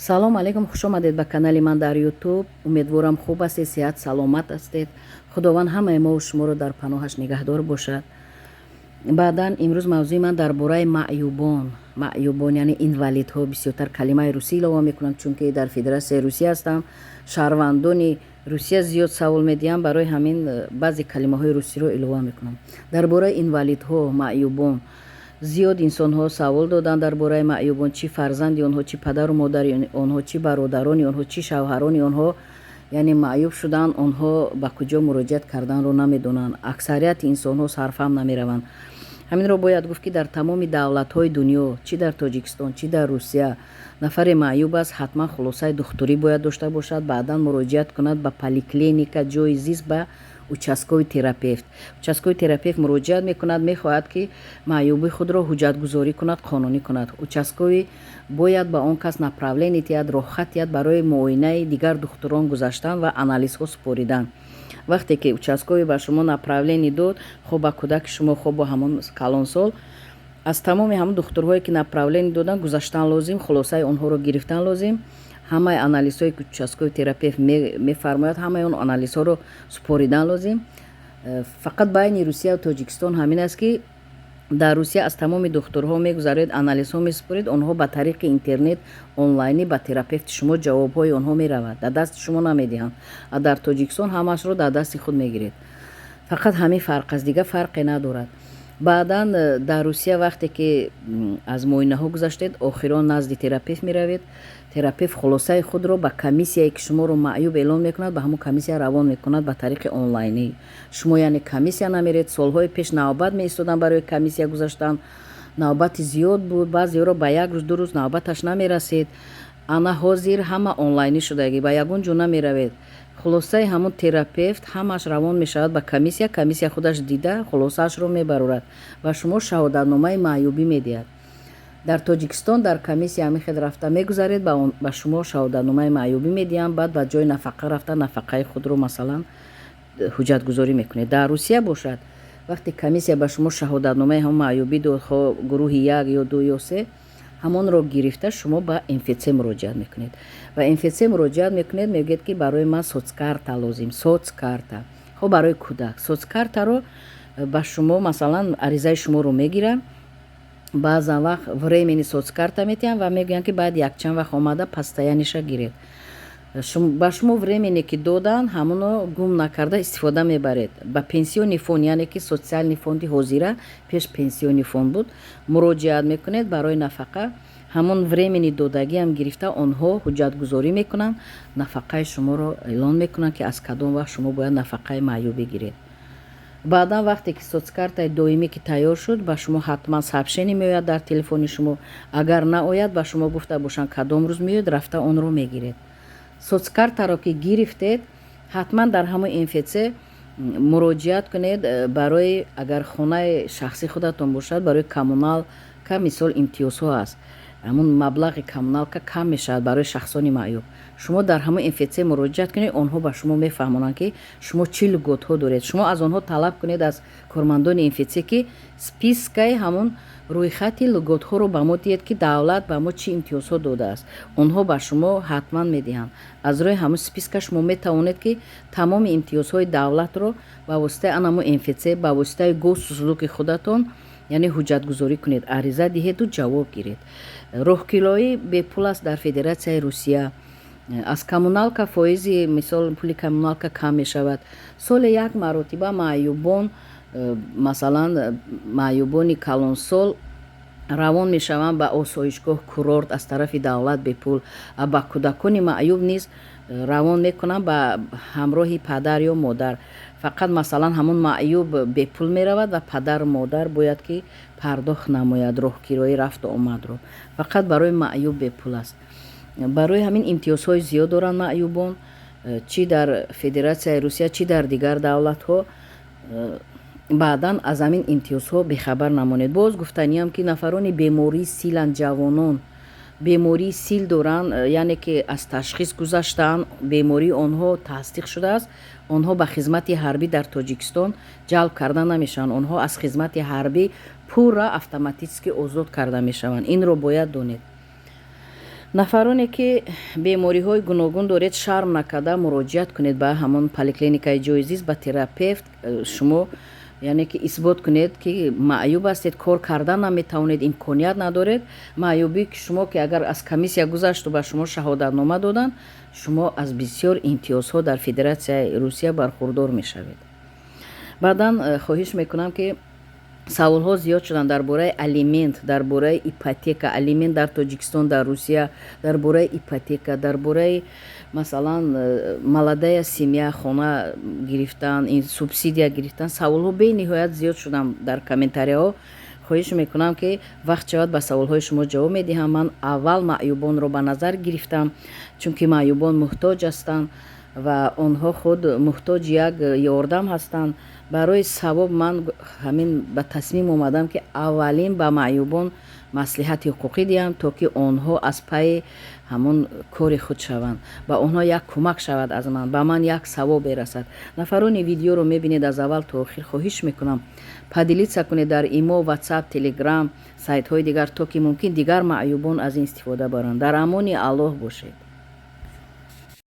салом алейкум, хуш омадед ба канали ман дар ютуб. Умедворам хуб ҳастед, сеҳат саломат ҳастед. худованд ҳамаи мо шуморо дар паноҳаш нигаҳдор бошад. баъдан имрӯз мавзӯи ман дар бораи маъюбон яъне инвалидҳо. бисёртар калимаи русӣ илова мекунам, чунки дар федератсияи русия ҳастам. шаҳрвандони русия зиёд савол медиҳам, барои ҳамин баъзе калимаҳои русиро илова мекунам. дар бораи инвалидҳо, маъюбон зиёд инсонҳо савол доданд дар бораи маъюбон, чӣ фарзанди онҳо, чӣ падару модари онҳо, чӣ бародарони онҳо, чӣ шавҳарони онҳо яъне маъюб шуданд, онҳо ба куҷо муроҷиат карданро намедонанд. аксарияти инсонҳо сарфаҳм намераванд. ҳаминро бояд гуфт ки дар тамоми давлатҳои дунё, чӣ дар тоҷикистон, чӣ дар русия, нафаре маъюб аст, ҳатман хулосаи духтурӣ бояд дошта бошад, баъдан муроҷиат кунад ба поликлиника, ҷои зист, ба участкови терапевт. участкови терапевт муроҷиат мекунад, мехоҳад ки маъюби худро ҳуҷҷатгузорӣ кунад, қонунӣ кунад. участкови бояд ба он кас направление диҳад, роҳхат диҳад барои муоинаи дигар духтурон гузаштан ва анализҳо супоридан. вақте ки участкови ба шумо направление дод, хоб ба кӯдаки шумо, хоб ба ҳамон калонсол, аз тамоми ҳамон духтурҳое ки направление доданд гузаштан лозим, хулосаи онҳоро гирифтан лозим. ҳамаи анализҳое ки участкови терапевт мефармояд, ҳамаи он анализҳоро супоридан лозим. фақат байни русия ва тоҷикистон ҳамин аст ки дар русия аз тамоми духтурҳо мегузароед, анализҳо месупоред, онҳо ба тариқи интернет онлайнӣ ба терапевти шумо ҷавобҳои онҳо меравад, дар дасти шумо намедиҳанд. дар тоҷикистон ҳамаашро дар дасти худ мегиред. фақат ҳамин фарқ аст, дигар фарқе надорад. баъдан дар русия вақте ки аз муоинаҳо гузаштед, охирон назди терапевт меравед. терапевт хулосаи худро ба комиссияе ки шуморо маъюб эълон мекунад, ба ҳамон комиссия равон мекунад ба тариқи онлайнӣ. шумо яъне комиссия намеред. солҳои пеш навбат меистодан барои комиссия гузаштан. навбати зиёд буд, баъзеҳоро ба 1 рӯз 2 рӯз навбаташ намерасед. ана ҳозир ҳама онлайнӣ шудааги ба ягон ҷо намеравед. хулосаи ҳамон терапевт ҳамааш равон мешавад ба комиссия. комиссия худаш дида хулосаашро мебарорад ва шумо шаҳодатномаи маъюбӣ медиҳад. дар тоҷикистон дар комиссия ҳамихел рафта мегузаред, ба шумо шаҳодатномаи маъюбӣ медиҳанд, баъд ба ҷои нафақа рафта нафақаи худро масалан ҳуҷҷатгузорӣ мекунед. дар русия бошад, вақте комиссия ба шумо шаҳодатномаи ҳамон маъюбӣ дод, хо гурӯҳи 1 ё 2 ё 3, ҳамонро гирифта шумо ба МФЦ муроҷиат мекунед. ба МФЦ муроҷиат мекунед, мегӯед ки барои ман соцкарта лозим. соцкарта хо барои кӯдак. соцкартаро ба шумо масалан аризаи шуморо мегиранд, баъзан вақт времени соцкарта метиҳанд ва мегӯянд ки баъд якчанд вақт омада постоянниша гиред. ба шумо времене ки доданд, ҳамоно гум накарда истифода мебаред. ба пенсиони фонд, яъне ки социални фонди ҳозира пеш пенсиони фонд буд, муроҷиат мекунед барои нафақа. ҳамон времени додагиам гирифта онҳо ҳуҷҷатгузорӣ мекунанд, нафақаи шуморо эълон мекунанд ки аз кадом вақт шумо бояд нафақаи маъюбӣ гиред. баъдан вақте ки соцкартаи доимӣ ки тайёр шуд, ба шумо ҳатман сообщение меояд дар телефони шумо. агар наояд, ба шумо гуфта бошанд кадом рӯз меояд, рафта онро мегиред. соцкартаро ки гирифтед, ҳатман дар ҳамон МФЦ муроҷиат кунед барои, агар хонаи шахси худатон бошад, барои коммуналка мисол имтиёзҳо аст. ҳамон маблағи коммуналка кам мешавад барои шахсони маъюб. шумо дар ҳамон МФЦ муроҷиат кунед, онҳо ба шумо мефаҳмонанд ки шумо чӣ луготҳо доред. шумо аз онҳо талаб кунед, аз кормандони МФЦ, ки спискаи ҳамон рӯйхати луготҳоро ба мо диҳед ки давлат ба мо чӣ имтиёзҳо додааст. онҳо ба шумо ҳатман медиҳанд. аз рӯи ҳамон списка шумо метавонед ки тамоми имтиёзҳои давлатро ба воситаи анамо МФЦ, ба воситаи гӯсу сулуки худатон яъне ҳуҷҷатгузорӣ кунед, ариза диҳеду ҷавоб гиред. роҳгироӣ бепул аст дар федератсияи русия. аз коммуналка фоизи мисол пули коммуналка кам мешавад. соли 1 маротиба маъюбон, масалан маъюбони калонсол равон мешаванд ба осоишгоҳ курорт аз тарафи давлат бепул. ба кӯдакони маъюб низ равон мекунанд ба ҳамроҳи падар ё модар. фақат масалан ҳамон маъюб бепул меравад ва падару модар бояд ки пардохт намояд роҳгирои рафту омадро. фақат барои маъюб бепул аст. барои ҳамин имтиёзҳои зиёд доранд маъюбон, чӣ дар федератсияи русия, чӣ дар дигар давлатҳо. баъдан аз ҳамин имтиёзҳо бехабар намонед. боз гуфтаниам ки нафарони бемории силанд, ҷавонон бемории сил доранд, яъне ки аз ташхис гузаштаанд, бемории онҳо тасдиқ шудааст, онҳо ба хизмати ҳарбӣ дар тоҷикистон ҷалб карда намешаванд. онҳо аз хизмати ҳарбӣ пурра автоматически озод карда мешаванд. инро бояд донед. нафароне ки бемориҳои гуногун доред шарм накарда муроҷиат кунед ба ҳамон поликлиникаи ҷойзист ба терапевт. Шумо яъне ки исбот кунед ки маъюб ҳастед, кор кардан наметавонед, имконият надоред. маъюбӣ ки шумо ки агар аз комиссия гузашту ба шумо шаҳодатнома доданд, шумо аз бисёр имтиёзҳо дар федератсияи русия бархурдор мешавед. баъдан хоҳиш мекунам ки саволҳо зиёд шуданд дар бораи алимент, дар бораи ипотека, алимент дар тоҷикистон, дар русия, дар бораи ипотека, дар бораи масалан молодая семья хона гирифтан, ин субсидия гирифтан. саволҳо бениҳоят зиёд шуданд дар комментарияҳо. хоҳиш мекунам ки вақт шавад ба саволҳои шумо ҷавоб медиҳам. ман аввал маъюбонро ба назар гирифтам, чунки маъюбон муҳтоҷ ҳастанд ва онҳо худ муҳтоҷи як ёрдам ҳастанд. барои савоб ман ҳамин ба тасмим омадам ки аввалин ба маъюбон маслиҳати ҳуқуқӣ диҳам, то ки онҳо аз пайи ҳамон кори худ шаванд, ба онҳо як кӯмак шавад аз ман, ба ман як савобе расад. нафарони видеоро мебинед аз аввал то охир. хоҳиш мекунам поделиться кунед дар имо, ватсап, телеграм, сайтҳои дигар, то ки мумкин дигар маъюбон аз ин истифода баранд. дар амони аллоҳ бошед.